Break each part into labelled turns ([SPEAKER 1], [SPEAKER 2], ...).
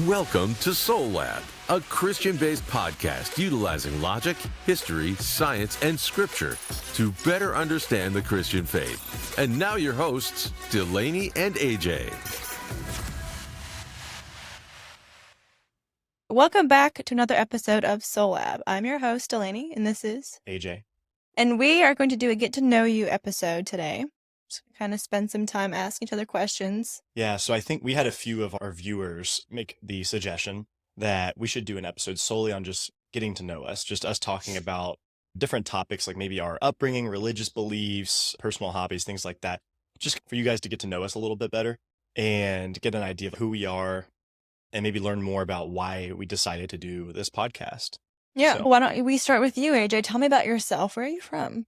[SPEAKER 1] Welcome to Soul Lab, a Christian-based podcast utilizing logic, history, science, and scripture to better understand the Christian faith. And now your hosts, Delaney and AJ.
[SPEAKER 2] Welcome back to another episode of Soul Lab. I'm your host, Delaney, and this is
[SPEAKER 3] AJ.
[SPEAKER 2] And we are going to do a get to know you episode today. Just kind of spend some time asking each other questions.
[SPEAKER 3] Yeah, so I think we had a few of our viewers make the suggestion that we should do an episode solely on just getting to know us, just us talking about different topics like maybe our upbringing, religious beliefs, personal hobbies, things like that, just for you guys to get to know us a little bit better and get an idea of who we are and maybe learn more about why we decided to do this podcast.
[SPEAKER 2] Yeah,
[SPEAKER 3] So-
[SPEAKER 2] why don't we start with you, AJ? Tell me about yourself. Where are you from?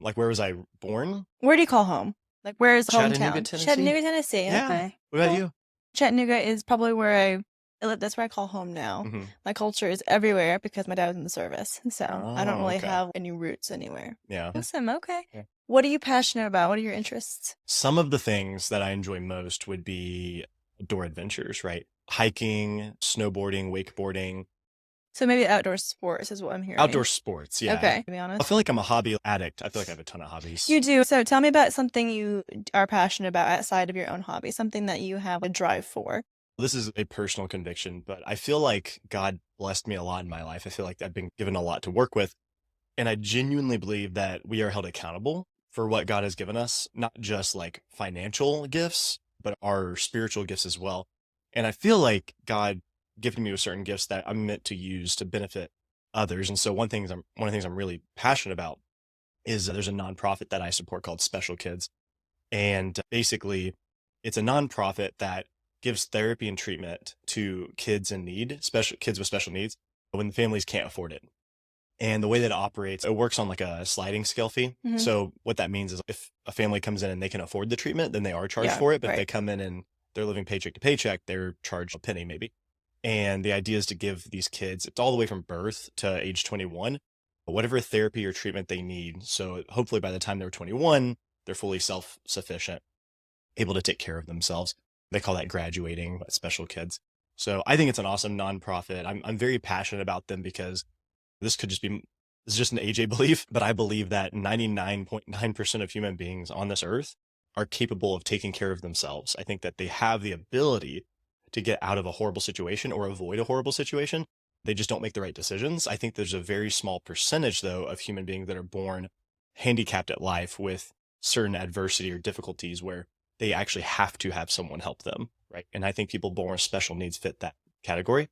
[SPEAKER 3] Like, where was I born?
[SPEAKER 2] Where do you call home? Like, where is
[SPEAKER 3] Chattanooga,
[SPEAKER 2] hometown?
[SPEAKER 3] Tennessee.
[SPEAKER 2] Chattanooga, Tennessee.
[SPEAKER 3] Yeah.
[SPEAKER 2] Okay.
[SPEAKER 3] What about
[SPEAKER 2] Cool.
[SPEAKER 3] you?
[SPEAKER 2] Chattanooga is probably where I live. That's where I call home now.
[SPEAKER 3] Mhm.
[SPEAKER 2] My culture is everywhere because my dad was in the service. So I don't
[SPEAKER 3] Oh,
[SPEAKER 2] really
[SPEAKER 3] okay.
[SPEAKER 2] have any roots anywhere.
[SPEAKER 3] Yeah.
[SPEAKER 2] Awesome. Okay.
[SPEAKER 3] Yeah.
[SPEAKER 2] What are you passionate about? What are your interests?
[SPEAKER 3] Some of the things that I enjoy most would be outdoor adventures, right? Hiking, snowboarding, wakeboarding,
[SPEAKER 2] So maybe outdoor sports is what I'm hearing.
[SPEAKER 3] outdoor sports. Yeah.
[SPEAKER 2] Okay. To be
[SPEAKER 3] I
[SPEAKER 2] honest.
[SPEAKER 3] feel like I'm a hobby addict. I feel like I have a ton of hobbies.
[SPEAKER 2] You do. So tell me about something you are passionate about outside of your own hobby, something that you have a drive for.
[SPEAKER 3] This is a personal conviction, but I feel like God blessed me a lot in my life. I feel like I've been given a lot to work with. And I genuinely believe that we are held accountable for what God has given us, not just like financial gifts, but our spiritual gifts as well. And I feel like God gifted me with certain gifts that I'm meant to use to benefit others. And so one of the things I'm really passionate about is there's a nonprofit that I support called Special Kids. And basically it's a nonprofit that gives therapy and treatment to kids in need, kids with special needs, when the families can't afford it. And the way that it operates, it works on like a sliding scale fee.
[SPEAKER 2] Mhm.
[SPEAKER 3] So what that means is if a family comes in and they can afford the treatment, then they are charged
[SPEAKER 2] Yeah,
[SPEAKER 3] for it. But if they
[SPEAKER 2] right.
[SPEAKER 3] come in and they're living paycheck to paycheck, they're charged a penny maybe. And the idea is to give these kids, it's all the way from birth to age 21, whatever therapy or treatment they need. So hopefully by the time they're 21, they're fully self-sufficient, able to take care of themselves. They call that graduating, but Special Kids. So I think it's an awesome nonprofit. I'm very passionate about them because this is just an AJ belief, but I believe that 99.9% of human beings on this earth are capable of taking care of themselves. I think that they have the ability to get out of a horrible situation or avoid a horrible situation. They just don't make the right decisions. I think there's a very small percentage, though, of human beings that are born handicapped at life with certain adversity or difficulties where they actually have to have someone help them, right? And I think people born with special needs fit that category.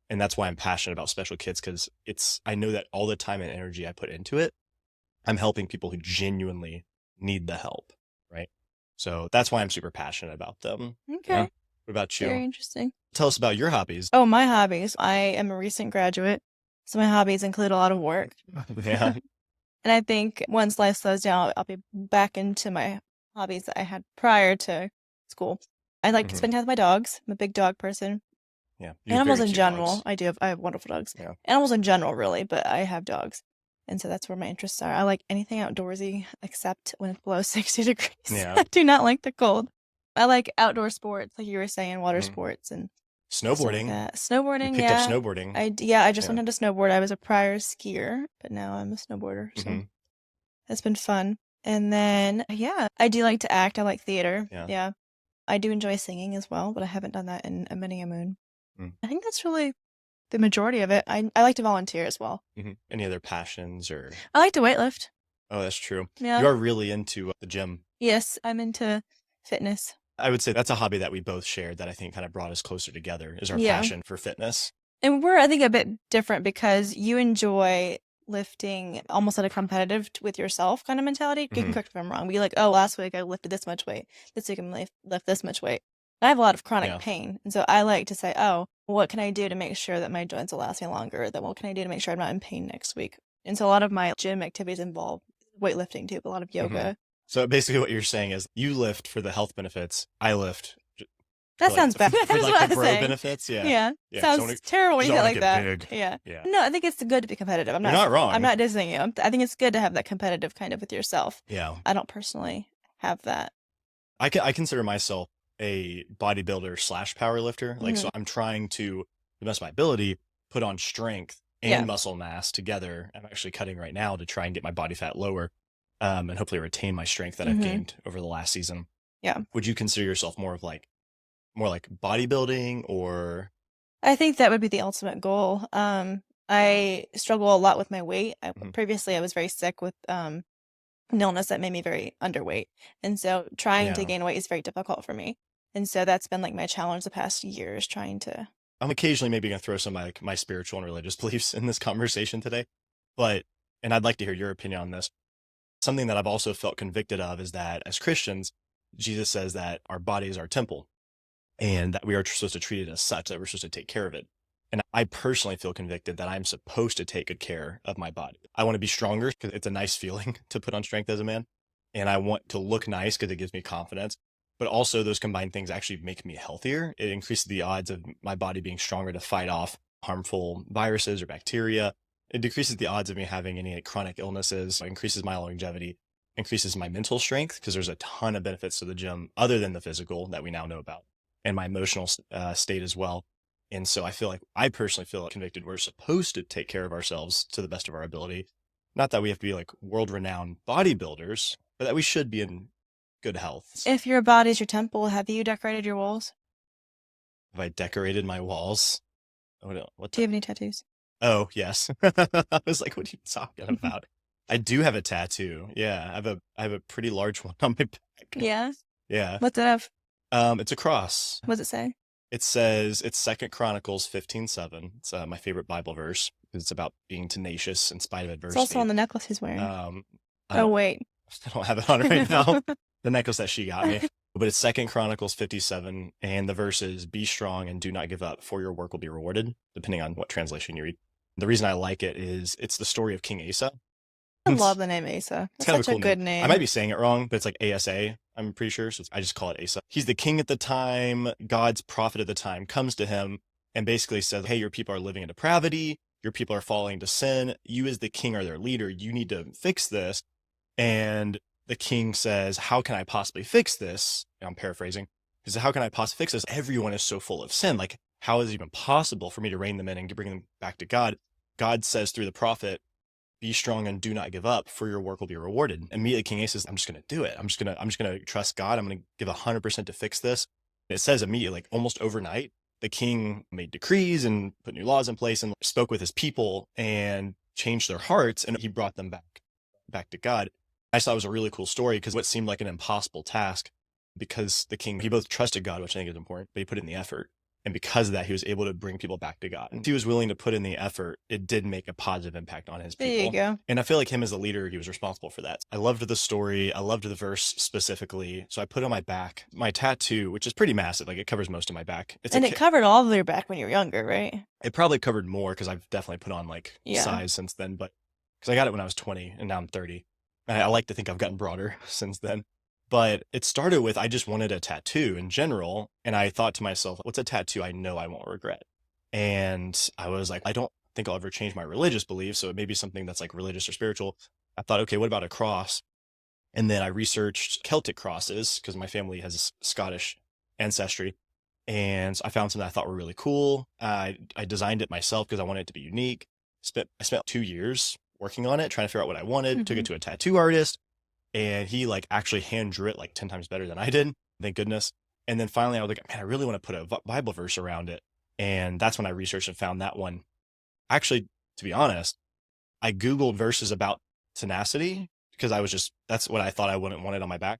[SPEAKER 3] And that's why I'm passionate about Special Kids, because I know that all the time and energy I put into it, I'm helping people who genuinely need the help, right? So that's why I'm super passionate about them.
[SPEAKER 2] Okay.
[SPEAKER 3] Yeah. What about you?
[SPEAKER 2] Very interesting.
[SPEAKER 3] Tell us about your hobbies.
[SPEAKER 2] Oh, my hobbies. I am a recent graduate, so my hobbies include a lot of work.
[SPEAKER 3] Yeah.
[SPEAKER 2] And I think once life slows down, I'll be back into my hobbies that I had prior to school. I like to
[SPEAKER 3] Mhm.
[SPEAKER 2] spend time with my dogs. I'm a big dog person.
[SPEAKER 3] Yeah. You have
[SPEAKER 2] Animals
[SPEAKER 3] very
[SPEAKER 2] in
[SPEAKER 3] cute
[SPEAKER 2] general.
[SPEAKER 3] dogs.
[SPEAKER 2] I have wonderful dogs.
[SPEAKER 3] Yeah.
[SPEAKER 2] Animals in general, really, but I have dogs. And so that's where my interests are. I like anything outdoorsy except when it's below 60 degrees.
[SPEAKER 3] Yeah.
[SPEAKER 2] I do not like the cold. I like outdoor sports, like you were saying, water
[SPEAKER 3] Mhm.
[SPEAKER 2] sports and stuff like
[SPEAKER 3] Snowboarding.
[SPEAKER 2] that.
[SPEAKER 3] You
[SPEAKER 2] Snowboarding,
[SPEAKER 3] picked
[SPEAKER 2] yeah.
[SPEAKER 3] up snowboarding.
[SPEAKER 2] I just
[SPEAKER 3] Yeah.
[SPEAKER 2] learned how to snowboard. I was a prior skier, but now I'm a snowboarder. So
[SPEAKER 3] Mhm.
[SPEAKER 2] that's been fun. And then, yeah, I do like to act. I like theater.
[SPEAKER 3] Yeah.
[SPEAKER 2] Yeah. I do enjoy singing as well, but I haven't done that in many a moon.
[SPEAKER 3] Mm.
[SPEAKER 2] I think that's really the majority of it. I like to volunteer as well.
[SPEAKER 3] Mhm. Any other passions or?
[SPEAKER 2] I like to weightlift.
[SPEAKER 3] Oh, that's true.
[SPEAKER 2] Yeah.
[SPEAKER 3] You are really into the gym.
[SPEAKER 2] Yes, I'm into fitness.
[SPEAKER 3] I would say that's a hobby that we both shared that I think kind of brought us closer together is our
[SPEAKER 2] Yeah.
[SPEAKER 3] passion for fitness.
[SPEAKER 2] And we're, I think, a bit different because you enjoy lifting almost at a competitive with yourself kind of mentality. You can
[SPEAKER 3] Mhm.
[SPEAKER 2] correct me if I'm wrong. But you're like, oh, last week I lifted this much weight. This week I'm going to lift this much weight. I have a lot of chronic
[SPEAKER 3] Yeah.
[SPEAKER 2] pain. And so I like to say, oh, what can I do to make sure that my joints will last me longer? Then what can I do to make sure I'm not in pain next week? And so a lot of my gym activities involve weightlifting too, but a lot of yoga.
[SPEAKER 3] So basically what you're saying is you lift for the health benefits. I lift
[SPEAKER 2] That
[SPEAKER 3] for,
[SPEAKER 2] sounds bad.
[SPEAKER 3] For,
[SPEAKER 2] That's
[SPEAKER 3] like
[SPEAKER 2] what
[SPEAKER 3] the
[SPEAKER 2] I'm
[SPEAKER 3] bro
[SPEAKER 2] saying.
[SPEAKER 3] benefits. Yeah.
[SPEAKER 2] Yeah.
[SPEAKER 3] Yeah,
[SPEAKER 2] Sounds
[SPEAKER 3] so when it-
[SPEAKER 2] terrible when you
[SPEAKER 3] so
[SPEAKER 2] get
[SPEAKER 3] when
[SPEAKER 2] like
[SPEAKER 3] I
[SPEAKER 2] that.
[SPEAKER 3] get big.
[SPEAKER 2] Yeah.
[SPEAKER 3] Yeah.
[SPEAKER 2] No, I think it's good to be competitive. I'm
[SPEAKER 3] You're not wrong.
[SPEAKER 2] I'm not dissing you. I think it's good to have that competitive kind of with yourself.
[SPEAKER 3] Yeah.
[SPEAKER 2] I don't personally have that.
[SPEAKER 3] I consider myself a bodybuilder / power lifter. Like, so I'm trying to, the best of my ability, put on strength and
[SPEAKER 2] Yeah.
[SPEAKER 3] muscle mass together. I'm actually cutting right now to try and get my body fat lower, and hopefully retain my strength that I've gained over the last season.
[SPEAKER 2] Yeah.
[SPEAKER 3] Would you consider yourself more like bodybuilding, or?
[SPEAKER 2] I think that would be the ultimate goal. I struggle a lot with my weight. Previously, I was very sick with an illness that made me very underweight. And so trying to
[SPEAKER 3] Yeah.
[SPEAKER 2] gain weight is very difficult for me. And so that's been like my challenge the past years, trying to.
[SPEAKER 3] I'm occasionally maybe going to throw some of my spiritual and religious beliefs in this conversation today, and I'd like to hear your opinion on this. Something that I've also felt convicted of is that as Christians, Jesus says that our body is our temple and that we are supposed to treat it as such, that we're supposed to take care of it. And I personally feel convicted that I'm supposed to take good care of my body. I want to be stronger because it's a nice feeling to put on strength as a man. And I want to look nice because it gives me confidence. But also those combined things actually make me healthier. It increases the odds of my body being stronger to fight off harmful viruses or bacteria. It decreases the odds of me having any chronic illnesses. It increases my longevity, increases my mental strength because there's a ton of benefits to the gym other than the physical that we now know about, and my emotional state as well. And so I personally feel convicted. We're supposed to take care of ourselves to the best of our ability. Not that we have to be like world-renowned bodybuilders, but that we should be in good health.
[SPEAKER 2] If your body's your temple, have you decorated your walls?
[SPEAKER 3] Have I decorated my walls?
[SPEAKER 2] Do you have any tattoos?
[SPEAKER 3] Oh, yes. I was like, what are you talking about? I do have a tattoo. Yeah, I have a pretty large one on my back.
[SPEAKER 2] Yeah.
[SPEAKER 3] Yeah.
[SPEAKER 2] What's it have?
[SPEAKER 3] It's a cross.
[SPEAKER 2] What does it say?
[SPEAKER 3] It says, it's 2 Chronicles 15:7. It's my favorite Bible verse because it's about being tenacious in spite of adversity.
[SPEAKER 2] It's also on the necklace he's wearing. Wait.
[SPEAKER 3] I don't have it on right now. The necklace that she got me. But it's 2 Chronicles 57, and the verse is, be strong and do not give up, for your work will be rewarded, depending on what translation you read. The reason I like it is it's the story of King Asa.
[SPEAKER 2] I love the name Asa. That's
[SPEAKER 3] kind of
[SPEAKER 2] such
[SPEAKER 3] a cool
[SPEAKER 2] good name.
[SPEAKER 3] I might be saying it wrong, but it's like ASA, I'm pretty sure. So I just call it Asa. He's the king at the time. God's prophet at the time comes to him and basically says, hey, your people are living in depravity. Your people are falling to sin. You as the king are their leader. You need to fix this. And the king says, how can I possibly fix this? I'm paraphrasing. He says, how can I possibly fix this? Everyone is so full of sin. Like, how is it even possible for me to rein them in and bring them back to God? God says through the prophet, be strong and do not give up, for your work will be rewarded. Immediately King Asa says, I'm just going to do it. I'm just going to trust God. I'm going to give 100% to fix this. And it says immediately, like almost overnight, the king made decrees and put new laws in place and spoke with his people and changed their hearts. And he brought them back to God. I thought it was a really cool story because what seemed like an impossible task, because the king, he both trusted God, which I think is important, but he put in the effort. And because of that, he was able to bring people back to God. And if he was willing to put in the effort, it did make a positive impact on his people.
[SPEAKER 2] There you go.
[SPEAKER 3] And I feel like him as a leader, he was responsible for that. I loved the story. I loved the verse specifically. So I put on my back my tattoo, which is pretty massive. Like it covers most of my back.
[SPEAKER 2] It covered all of your back when you were younger, right?
[SPEAKER 3] It probably covered more because I've definitely put on size since then. But because I got it when I was 20 and now I'm 30. And I like to think I've gotten broader since then. But it started with, I just wanted a tattoo in general. And I thought to myself, what's a tattoo I know I won't regret? And I was like, I don't think I'll ever change my religious beliefs. So it may be something that's like religious or spiritual. I thought, okay, what about a cross? And then I researched Celtic crosses because my family has Scottish ancestry. And I found something I thought were really cool. I designed it myself because I wanted it to be unique. I spent 2 years working on it, trying to figure out what I wanted, took it to a tattoo artist. And he actually hand drew it 10 times better than I did. Thank goodness. And then finally I was like, man, I really want to put a Bible verse around it. And that's when I researched and found that one. Actually, to be honest, I Googled verses about tenacity because that's what I thought I wouldn't want it on my back.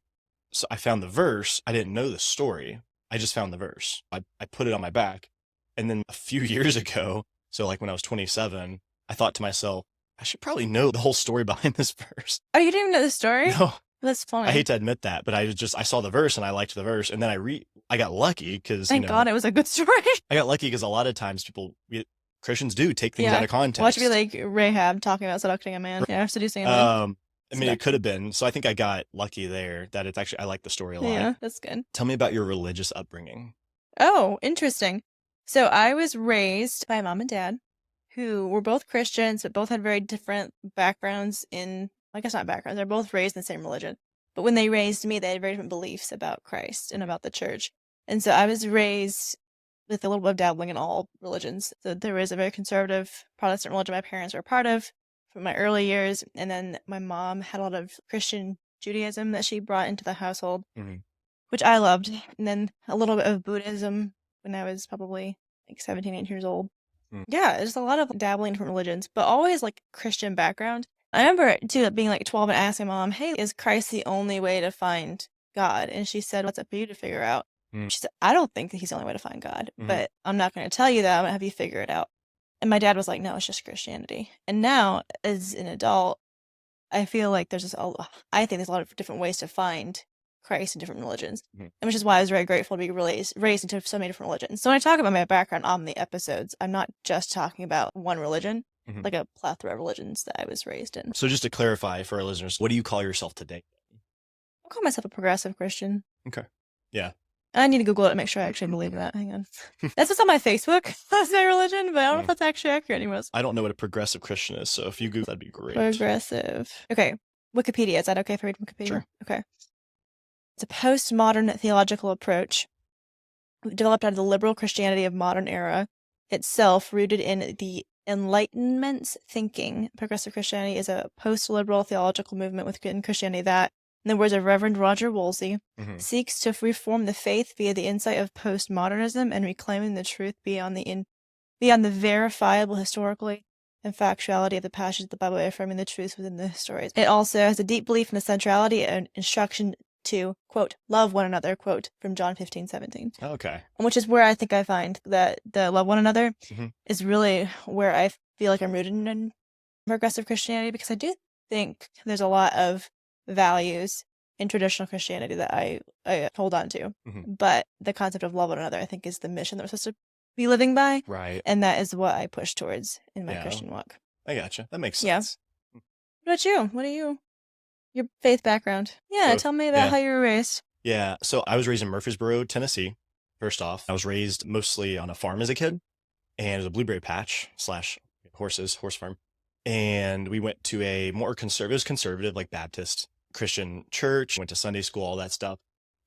[SPEAKER 3] So I found the verse. I didn't know the story. I just found the verse. I put it on my back. And then a few years ago, so when I was 27, I thought to myself, I should probably know the whole story behind this verse.
[SPEAKER 2] Oh, you didn't even know the story?
[SPEAKER 3] No.
[SPEAKER 2] That's funny.
[SPEAKER 3] I hate to admit that, but I saw the verse and I liked the verse. And then I got lucky because,
[SPEAKER 2] Thank God it was a good story.
[SPEAKER 3] I got lucky because a lot of times Christians do take things out of context.
[SPEAKER 2] Watch me like Rahab talking about seducing a man. Yeah, seducing a man.
[SPEAKER 3] I mean, it could have been. So I think I got lucky there that it's actually, I like the story a lot.
[SPEAKER 2] Yeah, that's good.
[SPEAKER 3] Tell me about your religious upbringing.
[SPEAKER 2] Oh, interesting. So I was raised by mom and dad who were both Christians, but both had very different backgrounds I guess not backgrounds, they're both raised in the same religion. But when they raised me, they had very different beliefs about Christ and about the church. And so I was raised with a little bit of dabbling in all religions. So there was a very conservative Protestant religion my parents were a part of from my early years. And then my mom had a lot of Christian Judaism that she brought into the household, which I loved. And then a little bit of Buddhism when I was probably like 17, 18 years old. Yeah, there's a lot of dabbling in different religions, but always like Christian background. I remember too being like 12 and asking mom, hey, is Christ the only way to find God? And she said, what's up for you to figure out? She said, I don't think that he's the only way to find God, but I'm not going to tell you that. I'm going to have you figure it out. And my dad was like, no, it's just Christianity. And now as an adult, I feel like I think there's a lot of different ways to find Christ in different religions, and which is why I was very grateful to be raised into so many different religions. So when I talk about my background on the episodes, I'm not just talking about one religion, like a plethora of religions that I was raised in.
[SPEAKER 3] So just to clarify for our listeners, what do you call yourself today?
[SPEAKER 2] I call myself a progressive Christian.
[SPEAKER 3] Okay. Yeah.
[SPEAKER 2] I need to Google it to make sure I actually believe that. Hang on. That's what's on my Facebook. That's my religion, but I don't know if that's actually accurate anymore.
[SPEAKER 3] I don't know what a progressive Christian is, so if you Google, that'd be great.
[SPEAKER 2] Progressive. Okay. Wikipedia. Is that okay if I read Wikipedia?
[SPEAKER 3] Sure.
[SPEAKER 2] Okay. It's a postmodern theological approach developed out of the liberal Christianity of modern era, itself rooted in the Enlightenment's thinking. Progressive Christianity is a post-liberal theological movement within Christianity that, in the words of Reverend Roger Woolsey, seeks to reform the faith via the insight of postmodernism and reclaiming the truth beyond the verifiable historically and factuality of the passages of the Bible by affirming the truth within the stories. It also has a deep belief in the centrality and instruction to, quote, love one another, quote, from John 15:17.
[SPEAKER 3] Okay.
[SPEAKER 2] Which is where I think I find that the love one another is really where I feel like I'm rooted in progressive Christianity, because I do think there's a lot of values in traditional Christianity that I hold on to. But the concept of love one another, I think, is the mission that we're supposed to be living by.
[SPEAKER 3] Right.
[SPEAKER 2] And that is what I push towards in my Christian walk.
[SPEAKER 3] I gotcha. That makes sense.
[SPEAKER 2] Yeah. What about you? What are you? Your faith background. Yeah, tell me about how you were raised.
[SPEAKER 3] Yeah, so I was raised in Murfreesboro, Tennessee, first off. I was raised mostly on a farm as a kid, and it was a blueberry patch / horse farm. And we went to a more conservative, like Baptist Christian church, went to Sunday school, all that stuff.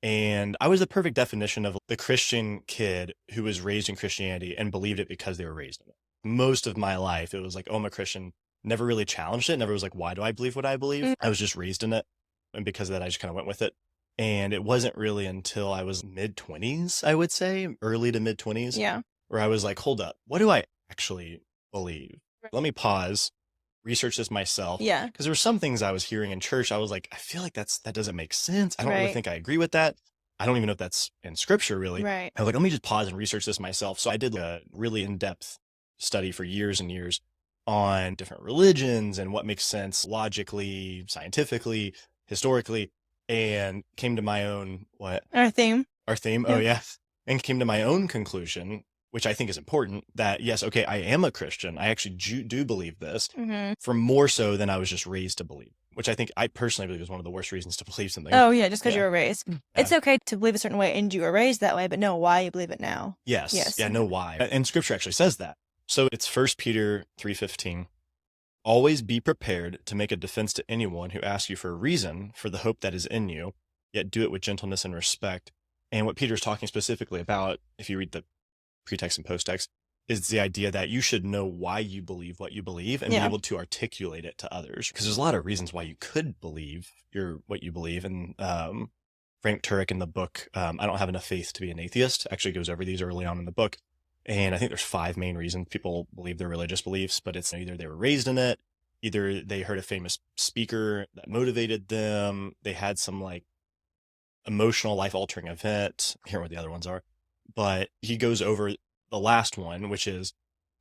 [SPEAKER 3] And I was the perfect definition of the Christian kid who was raised in Christianity and believed it because they were raised in it. Most of my life, it was like, oh, I'm a Christian. Never really challenged it. Never was like, why do I believe what I believe? I was just raised in it. And because of that, I just kind of went with it. And it wasn't really until I was mid-20s, I would say, early to mid-20s, where I was like, hold up, what do I actually believe? Let me pause, research this myself.
[SPEAKER 2] Yeah.
[SPEAKER 3] Because there were some things I was hearing in church. I was like, I feel like that doesn't make sense. I don't really think I agree with that. I don't even know if that's in scripture, really.
[SPEAKER 2] Right.
[SPEAKER 3] I was like, let me just pause and research this myself. So I did a really in-depth study for years and years on different religions and what makes sense logically, scientifically, historically, and came to my own,
[SPEAKER 2] Our theme.
[SPEAKER 3] Oh, yeah. And came to my own conclusion, which I think is important, that yes, okay, I am a Christian. I actually do believe this, for more so than I was just raised to believe, which I personally believe is one of the worst reasons to believe something.
[SPEAKER 2] Oh, yeah, just because you were raised. It's okay to believe a certain way and you were raised that way, but know why you believe it now.
[SPEAKER 3] Yes. Yeah, know why. And scripture actually says that. So it's 1 Peter 3:15. Always be prepared to make a defense to anyone who asks you for a reason for the hope that is in you, yet do it with gentleness and respect. And what Peter's talking specifically about, if you read the pretext and posttext, is the idea that you should know why you believe what you believe and be able to articulate it to others. Because there's a lot of reasons why you could believe what you believe. And Frank Turek in the book, I Don't Have Enough Faith to Be an Atheist, actually goes over these early on in the book. And I think there's 5 main reasons people believe their religious beliefs, but it's either they were raised in it, either they heard a famous speaker that motivated them, they had some like emotional life-altering event. I can't remember what the other ones are, but he goes over the last one, which is,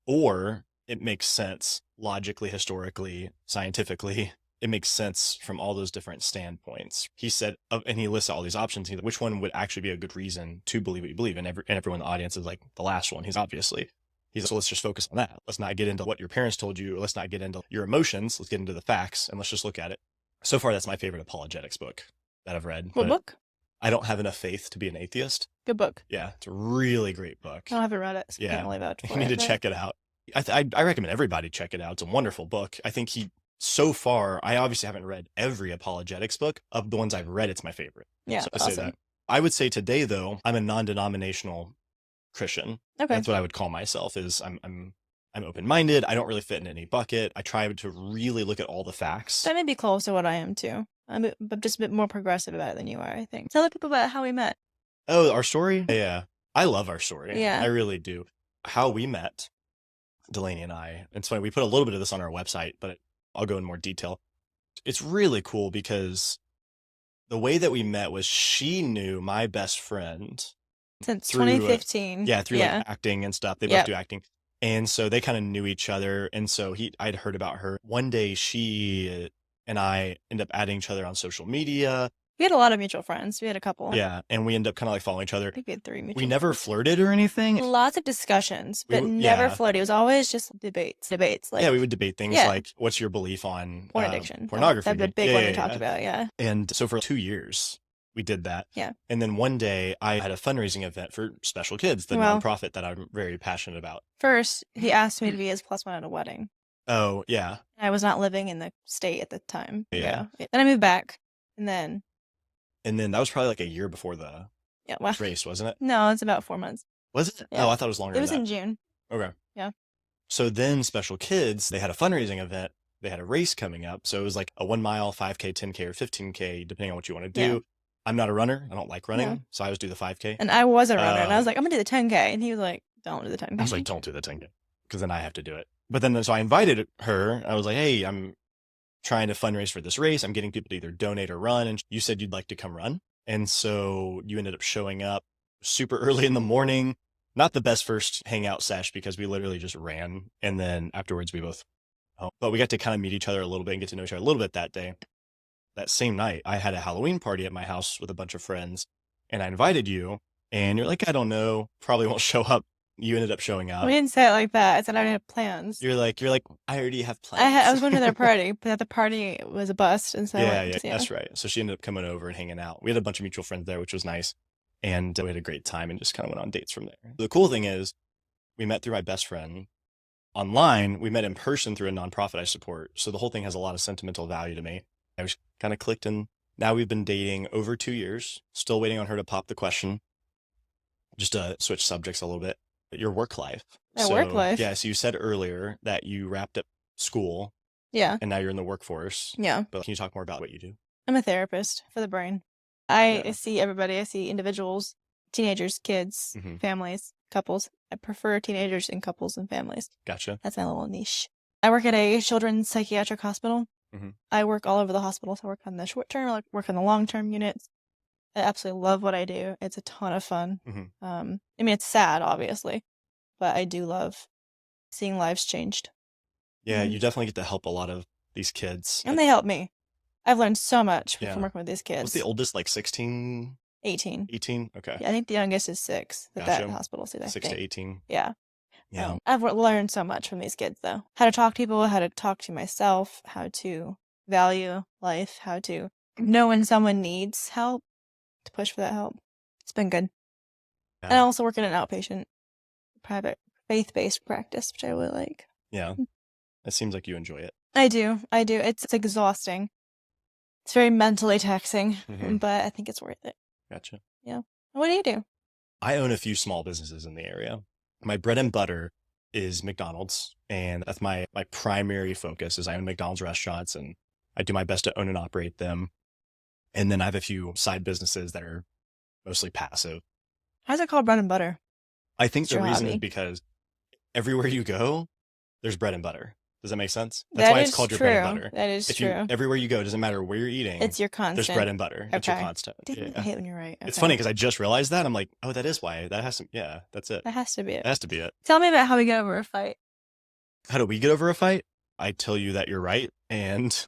[SPEAKER 3] or it makes sense logically, historically, scientifically. It makes sense from all those different standpoints. He said, and he lists all these options, which one would actually be a good reason to believe what you believe? And everyone in the audience is like, the last one. He's so let's just focus on that. Let's not get into what your parents told you. Let's not get into your emotions. Let's get into the facts and let's just look at it. So far, that's my favorite apologetics book that I've read.
[SPEAKER 2] What book?
[SPEAKER 3] I Don't Have Enough Faith to Be an Atheist.
[SPEAKER 2] Good book.
[SPEAKER 3] Yeah, it's a really great book.
[SPEAKER 2] I haven't read it, so I can't really vouch for it.
[SPEAKER 3] You need to check it out. I recommend everybody check it out. It's a wonderful book. I think so far, I obviously haven't read every apologetics book. Of the ones I've read, it's my favorite.
[SPEAKER 2] Yeah,
[SPEAKER 3] so I
[SPEAKER 2] awesome.
[SPEAKER 3] say that. I would say today, though, I'm a non-denominational Christian.
[SPEAKER 2] Okay.
[SPEAKER 3] That's what I would call myself. Is I'm open-minded. I don't really fit in any bucket. I try to really look at all the facts.
[SPEAKER 2] That may be close to what I am too. I'm just a bit more progressive about it than you are, I think. Tell the people about how we met.
[SPEAKER 3] Oh, our story? Yeah. I love our story.
[SPEAKER 2] Yeah.
[SPEAKER 3] I really do. How we met, Delaney and I. It's funny, we put a little bit of this on our website, but I'll go in more detail. It's really cool because the way that we met was she knew my best friend
[SPEAKER 2] Since
[SPEAKER 3] through
[SPEAKER 2] 2015.
[SPEAKER 3] through like acting and stuff. They both
[SPEAKER 2] Yep.
[SPEAKER 3] do acting. And so they kind of knew each other. And so I'd heard about her. One day she and I end up adding each other on social media.
[SPEAKER 2] We had a lot of mutual friends. We had a couple.
[SPEAKER 3] Yeah. And we end up kind of like following each other.
[SPEAKER 2] I think we had 3 mutual
[SPEAKER 3] We never flirted or anything.
[SPEAKER 2] Lots of discussions, but
[SPEAKER 3] We-
[SPEAKER 2] never
[SPEAKER 3] yeah.
[SPEAKER 2] flirted. It was always just debates. Like,
[SPEAKER 3] Yeah, we would debate things
[SPEAKER 2] Yeah.
[SPEAKER 3] like, what's your belief on
[SPEAKER 2] porn addiction.
[SPEAKER 3] pornography?
[SPEAKER 2] That's the big
[SPEAKER 3] Yeah,
[SPEAKER 2] one
[SPEAKER 3] yeah,
[SPEAKER 2] we talked
[SPEAKER 3] yeah.
[SPEAKER 2] about, yeah.
[SPEAKER 3] And so for 2 years, we did that.
[SPEAKER 2] Yeah.
[SPEAKER 3] And then one day I had a fundraising event for Special Kids, the
[SPEAKER 2] Well-
[SPEAKER 3] nonprofit that I'm very passionate about.
[SPEAKER 2] First, he asked me to be his +1 at a wedding.
[SPEAKER 3] Oh, yeah.
[SPEAKER 2] I was not living in the state at the time.
[SPEAKER 3] Yeah.
[SPEAKER 2] Then I moved back, and then,
[SPEAKER 3] And then that was probably like a year before the
[SPEAKER 2] yeah, well,
[SPEAKER 3] race, wasn't it?
[SPEAKER 2] no, it's about 4 months.
[SPEAKER 3] Was it?
[SPEAKER 2] Yeah.
[SPEAKER 3] Oh, I thought it was longer
[SPEAKER 2] It was
[SPEAKER 3] than
[SPEAKER 2] in
[SPEAKER 3] that.
[SPEAKER 2] June.
[SPEAKER 3] Okay.
[SPEAKER 2] Yeah.
[SPEAKER 3] So then Special Kids, they had a fundraising event. They had a race coming up. So it was like a 1 mile, 5K, 10K, or 15K, depending on what you want to do.
[SPEAKER 2] Yeah.
[SPEAKER 3] I'm not a runner. I don't like running.
[SPEAKER 2] No.
[SPEAKER 3] So I always do the 5K.
[SPEAKER 2] And I was a runner, and I was like, I'm going to do the 10K. And he was like, don't do the 10K.
[SPEAKER 3] I was like, don't do the 10K because then I have to do it. But then, so I invited her. I was like, hey, I'm trying to fundraise for this race. I'm getting people to either donate or run. And you said you'd like to come run. And so you ended up showing up super early in the morning. Not the best first hangout sesh because we literally just ran. And then afterwards we both, but we got to kind of meet each other a little bit and get to know each other a little bit that day. That same night, I had a Halloween party at my house with a bunch of friends and I invited you and you're like, I don't know, probably won't show up. You ended up showing up.
[SPEAKER 2] We didn't say it like that. I said I already had plans.
[SPEAKER 3] You're like, I already have plans.
[SPEAKER 2] I was going to their party, but the party was a bust. And so
[SPEAKER 3] yeah, that's right. So she ended up coming over and hanging out. We had a bunch of mutual friends there, which was nice. And we had a great time and just kind of went on dates from there. The cool thing is we met through my best friend online. We met in person through a nonprofit I support. So the whole thing has a lot of sentimental value to me. I was kind of clicked and now we've been dating over 2 years, still waiting on her to pop the question. Just to switch subjects a little bit. Your work life.
[SPEAKER 2] My work life?
[SPEAKER 3] Yeah. So you said earlier that you wrapped up school
[SPEAKER 2] Yeah.
[SPEAKER 3] and now you're in the workforce.
[SPEAKER 2] Yeah.
[SPEAKER 3] But can you talk more about what you do?
[SPEAKER 2] I'm a therapist for the brain. I
[SPEAKER 3] Yeah.
[SPEAKER 2] see everybody. I see individuals, teenagers, kids,
[SPEAKER 3] Mhm.
[SPEAKER 2] families, couples. I prefer teenagers and couples and families.
[SPEAKER 3] Gotcha.
[SPEAKER 2] That's my little niche. I work at a children's psychiatric hospital.
[SPEAKER 3] Mhm.
[SPEAKER 2] I work all over the hospital. So I work on the short term, I work on the long term units. I absolutely love what I do. It's a ton of fun.
[SPEAKER 3] Mhm.
[SPEAKER 2] I mean, it's sad, obviously, but I do love seeing lives changed.
[SPEAKER 3] Yeah,
[SPEAKER 2] Mhm.
[SPEAKER 3] you definitely get to help a lot of these kids.
[SPEAKER 2] And they help me. I've learned so much
[SPEAKER 3] Yeah.
[SPEAKER 2] from working with these kids.
[SPEAKER 3] What's the oldest, like 16,
[SPEAKER 2] 18.
[SPEAKER 3] 18? Okay.
[SPEAKER 2] Yeah, I think the youngest is 6 at that
[SPEAKER 3] Gotcha.
[SPEAKER 2] hospital. So I
[SPEAKER 3] 6
[SPEAKER 2] think.
[SPEAKER 3] to 18.
[SPEAKER 2] Yeah.
[SPEAKER 3] Yeah.
[SPEAKER 2] I've learned so much from these kids, though. How to talk to people, how to talk to myself, how to value life, how to know when someone needs help, to push for that help. It's been good. And I
[SPEAKER 3] Yeah.
[SPEAKER 2] also work in an outpatient, private, faith-based practice, which I really like.
[SPEAKER 3] Yeah. It seems like you enjoy it.
[SPEAKER 2] I do. It's exhausting. It's very mentally taxing,
[SPEAKER 3] Mhm.
[SPEAKER 2] but I think it's worth it.
[SPEAKER 3] Gotcha.
[SPEAKER 2] What do you do?
[SPEAKER 3] I own a few small businesses in the area. My bread and butter is McDonald's, and that's my primary focus is I own McDonald's restaurants, and I do my best to own and operate them. And then I have a few side businesses that are mostly passive.
[SPEAKER 2] How's it called bread and butter?
[SPEAKER 3] I think
[SPEAKER 2] It's
[SPEAKER 3] the
[SPEAKER 2] your
[SPEAKER 3] reason is
[SPEAKER 2] hobby.
[SPEAKER 3] because everywhere you go, there's bread and butter. Does that make sense? That's
[SPEAKER 2] That
[SPEAKER 3] why it's
[SPEAKER 2] is
[SPEAKER 3] called your
[SPEAKER 2] true.
[SPEAKER 3] bread and butter.
[SPEAKER 2] That is
[SPEAKER 3] If
[SPEAKER 2] true.
[SPEAKER 3] you everywhere you go, it doesn't matter where you're eating.
[SPEAKER 2] It's your
[SPEAKER 3] there's
[SPEAKER 2] constant.
[SPEAKER 3] bread and butter. It's your
[SPEAKER 2] Okay.
[SPEAKER 3] constant.
[SPEAKER 2] Damn it, I
[SPEAKER 3] Yeah.
[SPEAKER 2] hate when you're right.
[SPEAKER 3] It's
[SPEAKER 2] Okay.
[SPEAKER 3] funny because I just realized that. I'm like, oh, that is why. That has to. Yeah, that's it.
[SPEAKER 2] That has to be it.
[SPEAKER 3] That has to be it.
[SPEAKER 2] Tell me about how we get over a fight.
[SPEAKER 3] How do we get over a fight? I tell you that you're right, and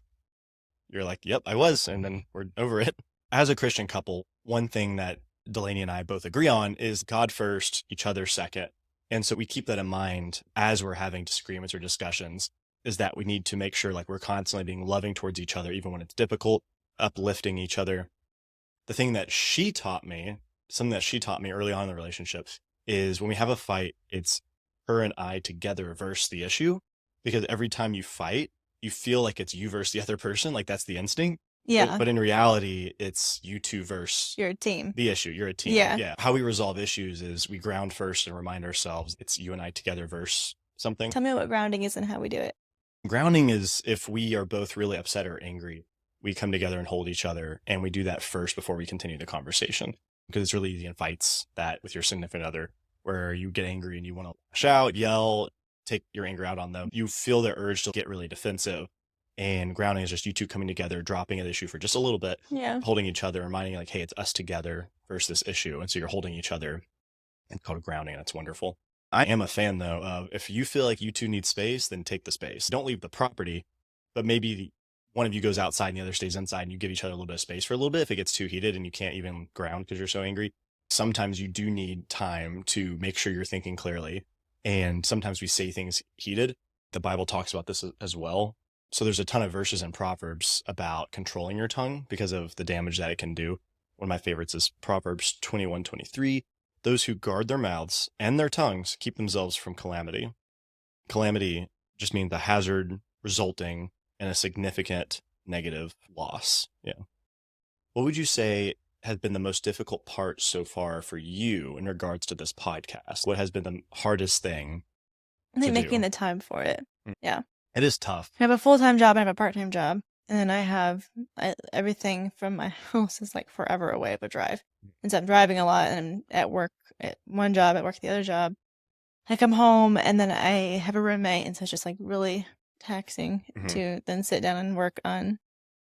[SPEAKER 3] you're like, yep, I was, and then we're over it. As a Christian couple, one thing that Delaney and I both agree on is God first, each other second. And so we keep that in mind as we're having disagreements or discussions, is that we need to make sure like we're constantly being loving towards each other, even when it's difficult, uplifting each other. The thing that she taught me, something that she taught me early on in the relationship, is when we have a fight, it's her and I together versus the issue. Because every time you fight, you feel like it's you versus the other person. Like that's the instinct.
[SPEAKER 2] Yeah.
[SPEAKER 3] But in reality, it's you two versus
[SPEAKER 2] You're a team.
[SPEAKER 3] the issue. You're a team.
[SPEAKER 2] Yeah.
[SPEAKER 3] How we resolve issues is we ground first and remind ourselves it's you and I together versus something.
[SPEAKER 2] Tell me what grounding is and how we do it.
[SPEAKER 3] Grounding is if we are both really upset or angry, we come together and hold each other, and we do that first before we continue the conversation. Because it's really easy in fights that with your significant other, where you get angry and you want to lash out, yell, take your anger out on them. You feel the urge to get really defensive. And grounding is just you two coming together, dropping an issue for just a little bit,
[SPEAKER 2] Yeah.
[SPEAKER 3] holding each other, reminding like, hey, it's us together versus this issue. And so you're holding each other, and it's called grounding. That's wonderful. I am a fan though of if you feel like you two need space, then take the space. Don't leave the property, but maybe one of you goes outside and the other stays inside, and you give each other a little bit of space for a little bit if it gets too heated and you can't even ground because you're so angry. Sometimes you do need time to make sure you're thinking clearly. And sometimes we say things heated. The Bible talks about this as well. So there's a ton of verses in Proverbs about controlling your tongue because of the damage that it can do. One of my favorites is Proverbs 21:23. Those who guard their mouths and their tongues keep themselves from calamity. Calamity just means the hazard resulting in a significant negative loss. Yeah. What would you say has been the most difficult part so far for you in regards to this podcast? What has been the hardest thing?
[SPEAKER 2] I think
[SPEAKER 3] to
[SPEAKER 2] making
[SPEAKER 3] do?
[SPEAKER 2] the time for it. Yeah.
[SPEAKER 3] It is tough.
[SPEAKER 2] I have a full-time job, I have a part-time job, and then I have everything from my house is like forever away of a drive. And so I'm driving a lot, and I'm at work at one job, at work at the other job. I come home, and then I have a roommate, and so it's just like really taxing to then sit down and work on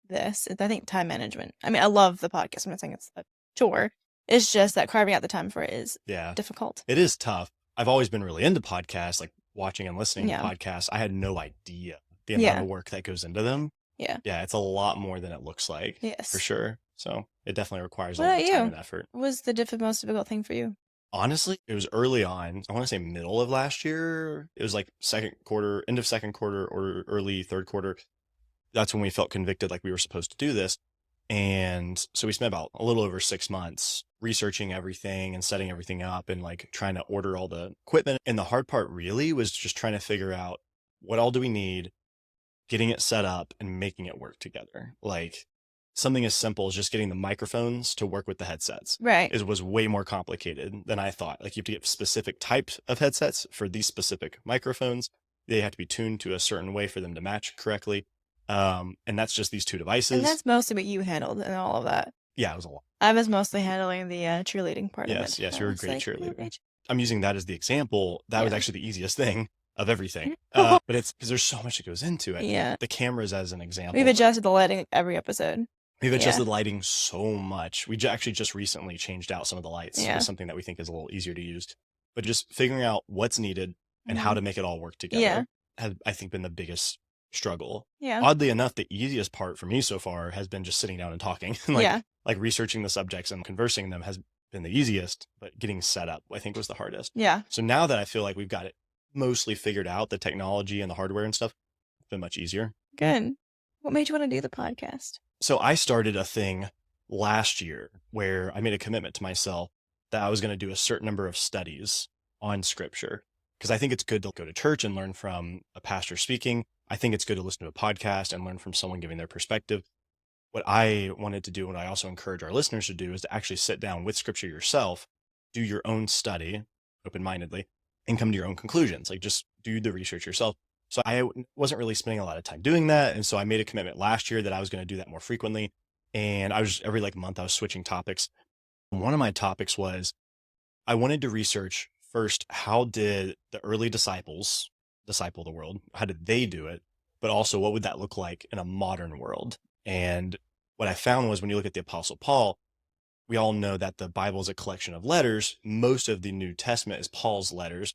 [SPEAKER 2] this. I think time management. I mean, I love the podcast. I'm not saying it's a chore. It's just that carving out the time for it is difficult.
[SPEAKER 3] It is tough. I've always been really into podcasts, like watching and listening to
[SPEAKER 2] Yeah.
[SPEAKER 3] podcasts. I had no idea the amount of work that goes into them.
[SPEAKER 2] Yeah.
[SPEAKER 3] Yeah, it's a lot more than it looks like.
[SPEAKER 2] Yes.
[SPEAKER 3] For sure. So it definitely requires a
[SPEAKER 2] What
[SPEAKER 3] lot of
[SPEAKER 2] about
[SPEAKER 3] time
[SPEAKER 2] you?
[SPEAKER 3] and effort.
[SPEAKER 2] What was the most difficult thing for you?
[SPEAKER 3] Honestly, it was early on. I want to say middle of last year. It was like second quarter, end of second quarter or early third quarter. That's when we felt convicted like we were supposed to do this. And so we spent about a little over 6 months researching everything and setting everything up and like trying to order all the equipment. And the hard part really was just trying to figure out what all do we need, getting it set up and making it work together. Like something as simple as just getting the microphones to work with the headsets.
[SPEAKER 2] Right.
[SPEAKER 3] Was way more complicated than I thought. Like you have to get specific types of headsets for these specific microphones. They have to be tuned to a certain way for them to match correctly. And that's just these two devices.
[SPEAKER 2] And that's mostly what you handled and all of that.
[SPEAKER 3] Yeah, it was a lot.
[SPEAKER 2] I was mostly handling the cheerleading part of it.
[SPEAKER 3] Yes, you're a great
[SPEAKER 2] Like,
[SPEAKER 3] cheerleader. I'm using that as the example. That was actually the easiest thing of everything. But it's because there's so much that goes into it.
[SPEAKER 2] Yeah.
[SPEAKER 3] The cameras as an example.
[SPEAKER 2] We've adjusted the lighting every episode.
[SPEAKER 3] We've adjusted the lighting so much. We actually just recently changed out some of the lights.
[SPEAKER 2] Yeah.
[SPEAKER 3] It's something that we think is a little easier to use. But just figuring out what's needed and how to make it all work together has, I think, been the biggest struggle.
[SPEAKER 2] Yeah.
[SPEAKER 3] Oddly enough, the easiest part for me so far has been just sitting down and talking. Like researching the subjects and conversing them has been the easiest, but getting set up, I think, was the hardest.
[SPEAKER 2] Yeah.
[SPEAKER 3] So now that I feel like we've got it mostly figured out, the technology and the hardware and stuff, it's been much easier.
[SPEAKER 2] Good. What made you want to do the podcast?
[SPEAKER 3] So I started a thing last year where I made a commitment to myself that I was going to do a certain number of studies on scripture, because I think it's good to go to church and learn from a pastor speaking. I think it's good to listen to a podcast and learn from someone giving their perspective. What I wanted to do, and I also encourage our listeners to do, is to actually sit down with scripture yourself, do your own study open-mindedly, and come to your own conclusions. Like just do the research yourself. So I wasn't really spending a lot of time doing that. And so I made a commitment last year that I was going to do that more frequently. And I was every month I was switching topics. One of my topics was I wanted to research first, how did the early disciples disciple the world? How did they do it? But also, what would that look like in a modern world? And what I found was when you look at the Apostle Paul, we all know that the Bible is a collection of letters. Most of the New Testament is Paul's letters.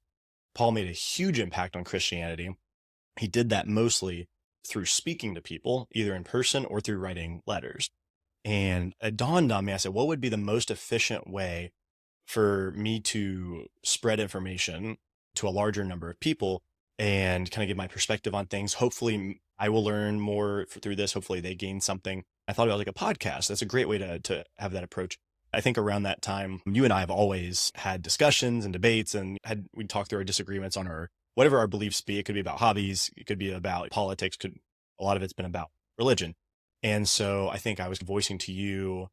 [SPEAKER 3] Paul made a huge impact on Christianity. He did that mostly through speaking to people, either in person or through writing letters. And it dawned on me, I said, what would be the most efficient way for me to spread information to a larger number of people and kind of give my perspective on things? Hopefully I will learn more through this. Hopefully they gain something. I thought about like a podcast. That's a great way to have that approach. I think around that time, you and I have always had discussions and debates, and we'd talk through our disagreements on whatever our beliefs be. It could be about hobbies. It could be about politics. A lot of it's been about religion. And so I think I was voicing to you,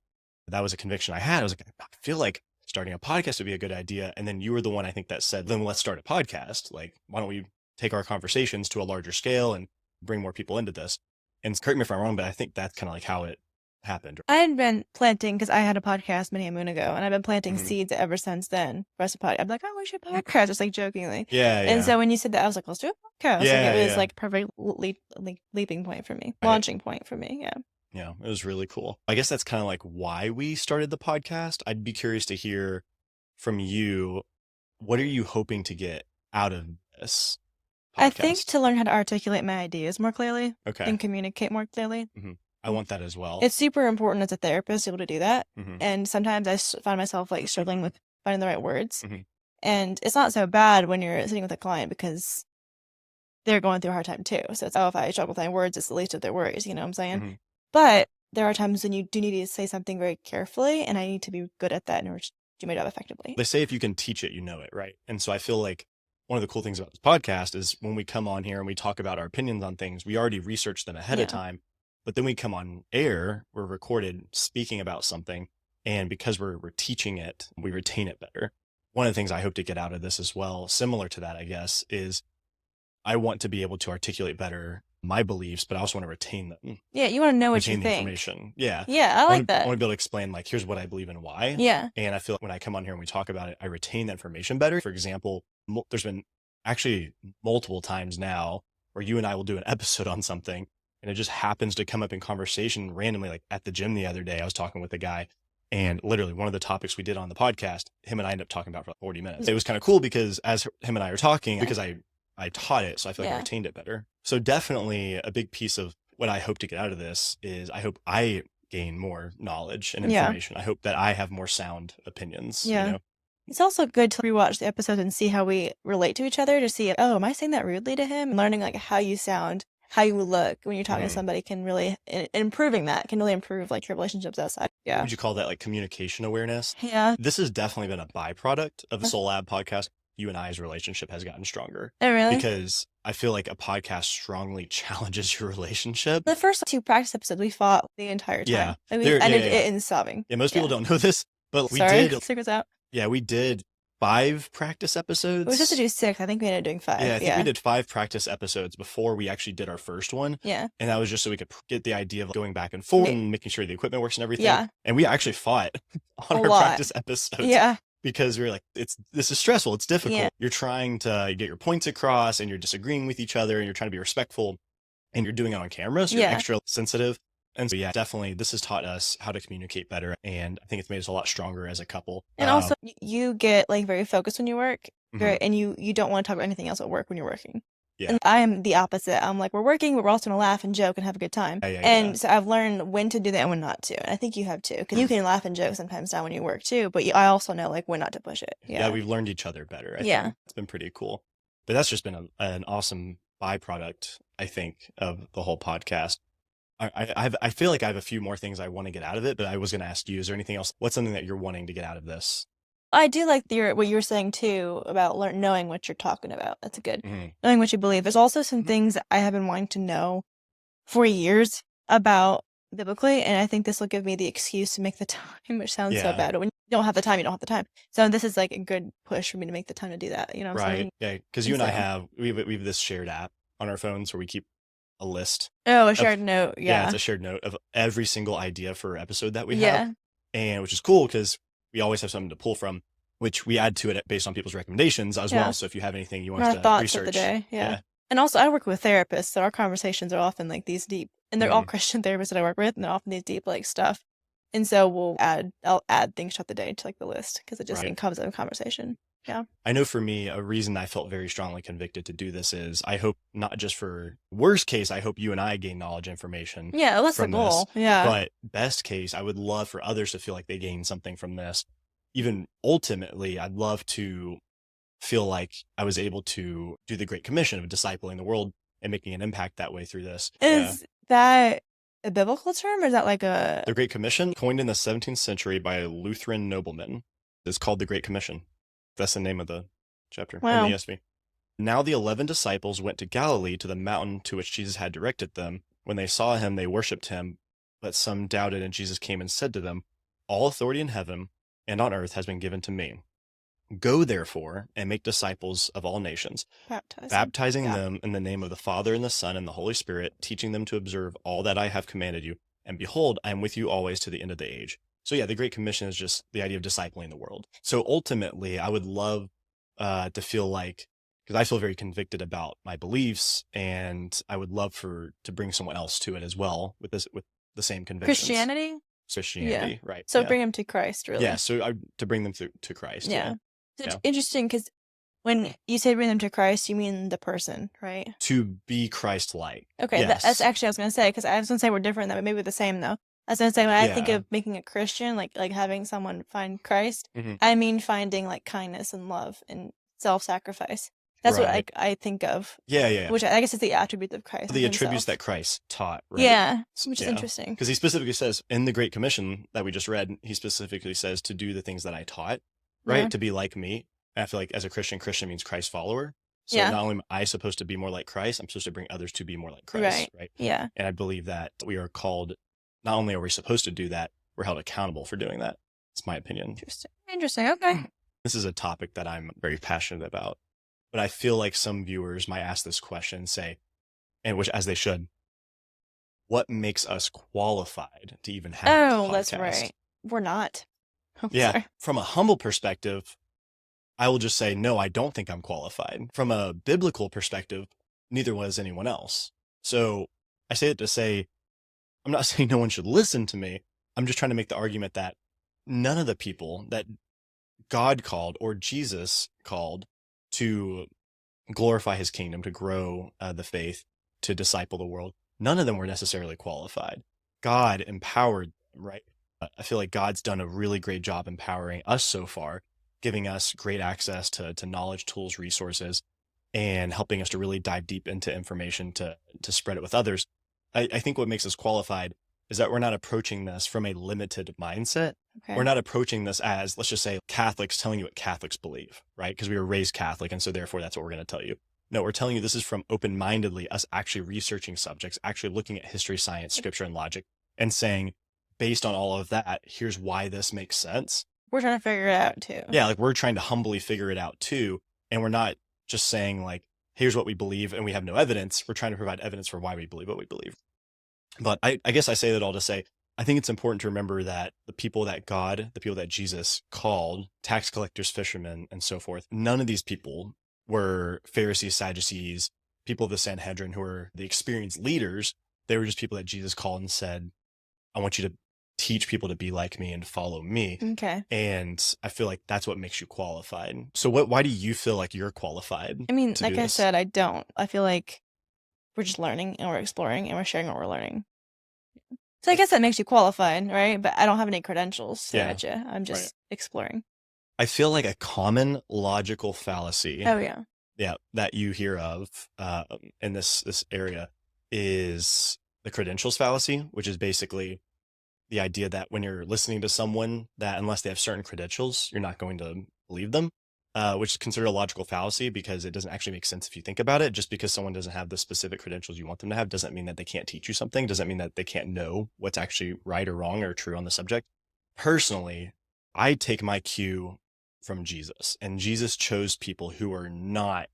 [SPEAKER 3] that was a conviction I had. I was like, I feel like starting a podcast would be a good idea. And then you were the one I think that said, then let's start a podcast. Like, why don't we take our conversations to a larger scale and bring more people into this? And correct me if I'm wrong, but I think that's kind of like how it happened.
[SPEAKER 2] I had been planting, because I had a podcast many a moon ago, and I've been planting
[SPEAKER 3] Mhm.
[SPEAKER 2] seeds ever since then. For us to podcast, I'm like, oh, we should podcast, just like jokingly.
[SPEAKER 3] Yeah,
[SPEAKER 2] And so when you said that, I was like, let's do a podcast.
[SPEAKER 3] Yeah,
[SPEAKER 2] like, it was
[SPEAKER 3] yeah.
[SPEAKER 2] like perfect leaping point for me,
[SPEAKER 3] Right.
[SPEAKER 2] launching point for me. Yeah.
[SPEAKER 3] Yeah, it was really cool. I guess that's kind of like why we started the podcast. I'd be curious to hear from you. What are you hoping to get out of this podcast?
[SPEAKER 2] I think to learn how to articulate my ideas more clearly
[SPEAKER 3] Okay.
[SPEAKER 2] and communicate more clearly.
[SPEAKER 3] I want that as well.
[SPEAKER 2] It's super important as a therapist to be able to do that.
[SPEAKER 3] Mhm.
[SPEAKER 2] And sometimes I find myself like struggling with finding the right words.
[SPEAKER 3] Mhm.
[SPEAKER 2] And it's not so bad when you're sitting with a client, because they're going through a hard time too. So it's, oh, if I struggle with my words, it's the least of their worries. You know what I'm saying?
[SPEAKER 3] Mhm.
[SPEAKER 2] But there are times when you do need to say something very carefully, and I need to be good at that in order to do my job effectively.
[SPEAKER 3] They say if you can teach it, you know it, right? And so I feel like one of the cool things about this podcast is when we come on here and we talk about our opinions on things, we already research them ahead of
[SPEAKER 2] Yeah.
[SPEAKER 3] time. But then we come on air, we're recorded speaking about something. And because we're teaching it, we retain it better. One of the things I hope to get out of this as well, similar to that, I guess, is I want to be able to articulate better my beliefs, but I also want to retain them.
[SPEAKER 2] Yeah, you want to know what you
[SPEAKER 3] Retain the
[SPEAKER 2] think.
[SPEAKER 3] information. Yeah.
[SPEAKER 2] Yeah, I like that.
[SPEAKER 3] I want to be able to explain, like, here's what I believe and why.
[SPEAKER 2] Yeah.
[SPEAKER 3] And I feel like when I come on here and we talk about it, I retain that information better. For example, there's been actually multiple times now where you and I will do an episode on something and it just happens to come up in conversation randomly. Like at the gym the other day, I was talking with a guy, and literally one of the topics we did on the podcast, him and I ended up talking about for like 40 minutes. It was kind of cool because as him and I are talking, because I taught it, so I feel like I retained it better. So definitely a big piece of what I hope to get out of this is I hope I gain more knowledge and information. I hope that I have more sound opinions.
[SPEAKER 2] Yeah.
[SPEAKER 3] You know?
[SPEAKER 2] It's also good to rewatch the episodes and see how we relate to each other, to see, oh, am I saying that rudely to him? Learning like how you sound, how you look when you're talking to somebody can really, improving that can really improve like your relationships outside. Yeah.
[SPEAKER 3] Would you call that like communication awareness?
[SPEAKER 2] Yeah.
[SPEAKER 3] This has definitely been a byproduct of the Soul Lab podcast. You and I's relationship has gotten stronger.
[SPEAKER 2] Oh, really?
[SPEAKER 3] Because I feel like a podcast strongly challenges your relationship.
[SPEAKER 2] The first 2 practice episodes, we fought the entire time.
[SPEAKER 3] Yeah.
[SPEAKER 2] And we ended it in sobbing.
[SPEAKER 3] Yeah, most people don't know this, but we
[SPEAKER 2] Sorry,
[SPEAKER 3] did.
[SPEAKER 2] secrets out.
[SPEAKER 3] Yeah, we did 5 practice episodes.
[SPEAKER 2] It was just to do 6. I think we ended up doing 5.
[SPEAKER 3] Yeah, I think we did 5 practice episodes before we actually did our first one.
[SPEAKER 2] Yeah.
[SPEAKER 3] And that was just so we could get the idea of going back and forth and making sure the equipment works and everything.
[SPEAKER 2] Yeah.
[SPEAKER 3] And we actually fought on our practice episodes.
[SPEAKER 2] Yeah.
[SPEAKER 3] Because we were like, this is stressful. It's difficult.
[SPEAKER 2] Yeah.
[SPEAKER 3] You're trying to get your points across and you're disagreeing with each other and you're trying to be respectful and you're doing it on camera. So you're extra sensitive. And so, yeah, definitely this has taught us how to communicate better. And I think it's made us a lot stronger as a couple.
[SPEAKER 2] And also you get like very focused when you work, and you don't want to talk about anything else at work when you're working.
[SPEAKER 3] Yeah.
[SPEAKER 2] And I am the opposite. I'm like, we're working, but we're also going to laugh and joke and have a good time. So I've learned when to do that and when not to. And I think you have too. Because you can laugh and joke sometimes now when you work too. But I also know like when not to push it.
[SPEAKER 3] Yeah, we've learned each other better. I think. It's been pretty cool. But that's just been an awesome byproduct, I think, of the whole podcast. I feel like I have a few more things I want to get out of it, but I was going to ask you, is there anything else? What's something that you're wanting to get out of this?
[SPEAKER 2] I do like what you were saying too about knowing what you're talking about. That's good. Knowing what you believe. There's also some things I have been wanting to know for years about biblically, and I think this will give me the excuse to make the time, which sounds so bad. But when you don't have the time, you don't have the time. So this is like a good push for me to make the time to do that. You know what I'm saying?
[SPEAKER 3] Yeah, because you and I we have this shared app on our phones where we keep a list.
[SPEAKER 2] Oh, a shared note.
[SPEAKER 3] Yeah, it's a shared note of every single idea for episode that we have. And which is cool because we always have something to pull from, which we add to it based on people's recommendations as well. So if you have anything you want us to research.
[SPEAKER 2] Of the day. Yeah. And also I work with therapists, so our conversations are often like these deep, and they're all Christian therapists that I work with, and they're often these deep like stuff. And so I'll add things throughout the day to like the list because it just comes in conversation. Yeah.
[SPEAKER 3] I know for me, a reason I felt very strongly convicted to do this is I hope not just for worst case, I hope you and I gain knowledge information.
[SPEAKER 2] Yeah, that's the goal. Yeah.
[SPEAKER 3] But best case, I would love for others to feel like they gain something from this. Even ultimately, I'd love to feel like I was able to do the Great Commission of discipling the world and making an impact that way through this.
[SPEAKER 2] Is that a biblical term, or is that like the
[SPEAKER 3] Great Commission, coined in the 17th century by a Lutheran nobleman, is called the Great Commission. That's the name of the chapter in the ESV. Now the 11 disciples went to Galilee to the mountain to which Jesus had directed them. When they saw him, they worshipped him, but some doubted, and Jesus came and said to them, all authority in heaven and on earth has been given to me. Go therefore and make disciples of all nations, baptizing
[SPEAKER 2] Yeah.
[SPEAKER 3] them in the name of the Father and the Son and the Holy Spirit, teaching them to observe all that I have commanded you. And behold, I am with you always to the end of the age. So yeah, the Great Commission is just the idea of discipling the world. So ultimately, I would love to feel like, because I feel very convicted about my beliefs, and I would love to bring someone else to it as well with the same convictions. Christianity, right?
[SPEAKER 2] So bring them to Christ, really.
[SPEAKER 3] Yeah, so to bring them to Christ.
[SPEAKER 2] Yeah. So it's interesting because when you say bring them to Christ, you mean the person, right?
[SPEAKER 3] To be Christ-like.
[SPEAKER 2] Okay,
[SPEAKER 3] yes.
[SPEAKER 2] That's actually I was going to say, because I was going to say we're different, but maybe the same, though. I was going to say, when I think of making a Christian, like having someone find Christ, I mean finding like kindness and love and self-sacrifice. That's what I think of. Yeah. Which I guess is the attribute of Christ.
[SPEAKER 3] The attributes that Christ taught, right?
[SPEAKER 2] Yeah, which is interesting.
[SPEAKER 3] Because he specifically says in the Great Commission that we just read, he specifically says to do the things that I taught, right? Yeah. To be like me. And I feel like as a Christian means Christ follower. So not only am I supposed to be more like Christ, I'm supposed to bring others to be more like Christ, right?
[SPEAKER 2] Yeah.
[SPEAKER 3] And I believe that we are called, not only are we supposed to do that, we're held accountable for doing that. It's my opinion.
[SPEAKER 2] Interesting. Okay.
[SPEAKER 3] This is a topic that I'm very passionate about. But I feel like some viewers might ask this question, say, and which as they should, what makes us qualified to even have a podcast?
[SPEAKER 2] That's right. We're not.
[SPEAKER 3] Sorry. From a humble perspective, I will just say, no, I don't think I'm qualified. From a biblical perspective, neither was anyone else. So I say it to say, I'm not saying no one should listen to me. I'm just trying to make the argument that none of the people that God called or Jesus called to glorify his kingdom, to grow the faith, to disciple the world, none of them were necessarily qualified. God empowered them, right? I feel like God's done a really great job empowering us so far, giving us great access to knowledge, tools, resources, and helping us to really dive deep into information to spread it with others. I think what makes us qualified is that we're not approaching this from a limited mindset. Okay. We're not approaching this as, let's just say, Catholics telling you what Catholics believe, right? Because we were raised Catholic, and so therefore that's what we're going to tell you. No, we're telling you this is from open-mindedly, us actually researching subjects, actually looking at history, science, scripture, and logic, and saying, based on all of that, here's why this makes sense.
[SPEAKER 2] We're trying to figure it out, too.
[SPEAKER 3] Yeah, like we're trying to humbly figure it out, too. And we're not just saying, like, here's what we believe, and we have no evidence. We're trying to provide evidence for why we believe what we believe. But I guess I say that all to say, I think it's important to remember that the people that Jesus called, tax collectors, fishermen, and so forth, none of these people were Pharisees, Sadducees, people of the Sanhedrin who were the experienced leaders. They were just people that Jesus called and said, I want you to teach people to be like me and follow me.
[SPEAKER 2] Okay.
[SPEAKER 3] And I feel like that's what makes you qualified. So why do you feel like you're qualified?
[SPEAKER 2] I mean, like I said, I don't. I feel like we're just learning and we're exploring and we're sharing what we're learning. So I guess that makes you qualified, right? But I don't have any credentials to at you. I'm just exploring.
[SPEAKER 3] I feel like a common logical fallacy.
[SPEAKER 2] Oh, yeah.
[SPEAKER 3] Yeah, that you hear of in this area is the credentials fallacy, which is basically the idea that when you're listening to someone, that unless they have certain credentials, you're not going to believe them. Which is considered a logical fallacy because it doesn't actually make sense if you think about it. Just because someone doesn't have the specific credentials you want them to have doesn't mean that they can't teach you something, doesn't mean that they can't know what's actually right or wrong or true on the subject. Personally, I take my cue from Jesus, and Jesus chose people who are not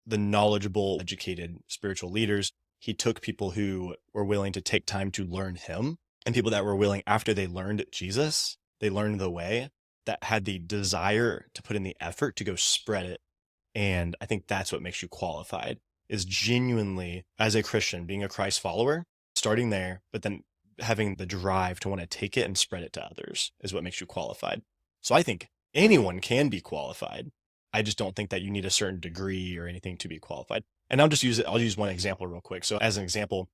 [SPEAKER 3] the knowledgeable, educated spiritual leaders. He took people who were willing to take time to learn him, and people that were willing, after they learned Jesus, they learned the way, that had the desire to put in the effort to go spread it. And I think that's what makes you qualified, is genuinely, as a Christian, being a Christ follower, starting there, but then having the drive to want to take it and spread it to others is what makes you qualified. So I think anyone can be qualified. I just don't think that you need a certain degree or anything to be qualified. And I'll use one example real quick. So as an example,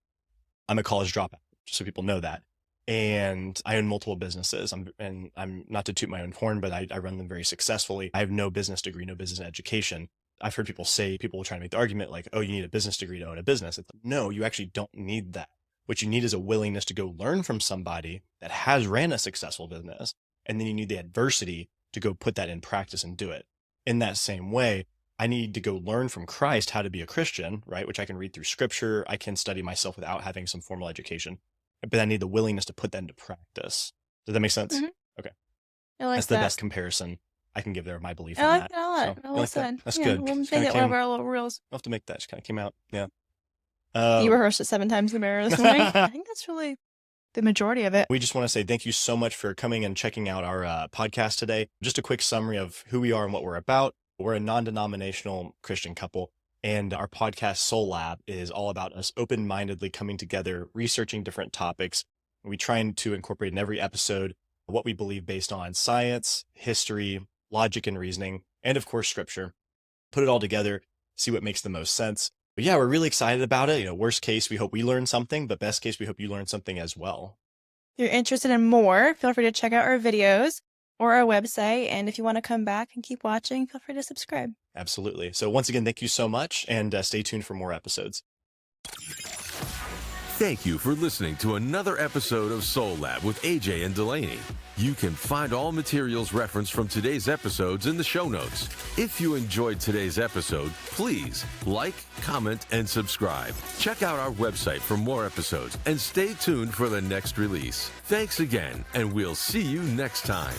[SPEAKER 3] I'm a college dropout, just so people know that. And I own multiple businesses. I'm not to toot my own horn, but I run them very successfully. I have no business degree, no business education. I've heard people trying to make the argument like, oh, you need a business degree to own a business. It's like, no, you actually don't need that. What you need is a willingness to go learn from somebody that has ran a successful business. And then you need the adversity to go put that in practice and do it. In that same way, I need to go learn from Christ how to be a Christian, right? Which I can read through scripture. I can study myself without having some formal education. but I need the willingness to put that into practice. Does that make sense?
[SPEAKER 2] Mhm.
[SPEAKER 3] Okay.
[SPEAKER 2] I like
[SPEAKER 3] That's the
[SPEAKER 2] that.
[SPEAKER 3] best comparison I can give there of my belief
[SPEAKER 2] I
[SPEAKER 3] on
[SPEAKER 2] like
[SPEAKER 3] that.
[SPEAKER 2] that a lot.
[SPEAKER 3] So,
[SPEAKER 2] Well
[SPEAKER 3] you like that?
[SPEAKER 2] said.
[SPEAKER 3] That's
[SPEAKER 2] Yeah,
[SPEAKER 3] good.
[SPEAKER 2] we'll
[SPEAKER 3] Just
[SPEAKER 2] make
[SPEAKER 3] kinda
[SPEAKER 2] it one of
[SPEAKER 3] came-
[SPEAKER 2] our little reels.
[SPEAKER 3] I'll have to make that. Just kind of came out. Yeah.
[SPEAKER 2] You rehearsed it 7 times in the mirror this morning. I think that's really the majority of it.
[SPEAKER 3] We just want to say thank you so much for coming and checking out our podcast today. Just a quick summary of who we are and what we're about. We're a non-denominational Christian couple, and our podcast Soul Lab is all about us open-mindedly coming together, researching different topics. We try to incorporate in every episode what we believe based on science, history, logic and reasoning, and of course, scripture. Put it all together, see what makes the most sense. But yeah, we're really excited about it. Worst case, we hope we learn something, but best case, we hope you learn something as well.
[SPEAKER 2] If you're interested in more, feel free to check out our videos or our website. And if you want to come back and keep watching, feel free to subscribe.
[SPEAKER 3] Absolutely. So once again, thank you so much, and stay tuned for more episodes.
[SPEAKER 1] Thank you for listening to another episode of Soul Lab with AJ and Delaney. You can find all materials referenced from today's episodes in the show notes. If you enjoyed today's episode, please like, comment, and subscribe. Check out our website for more episodes and stay tuned for the next release. Thanks again, and we'll see you next time.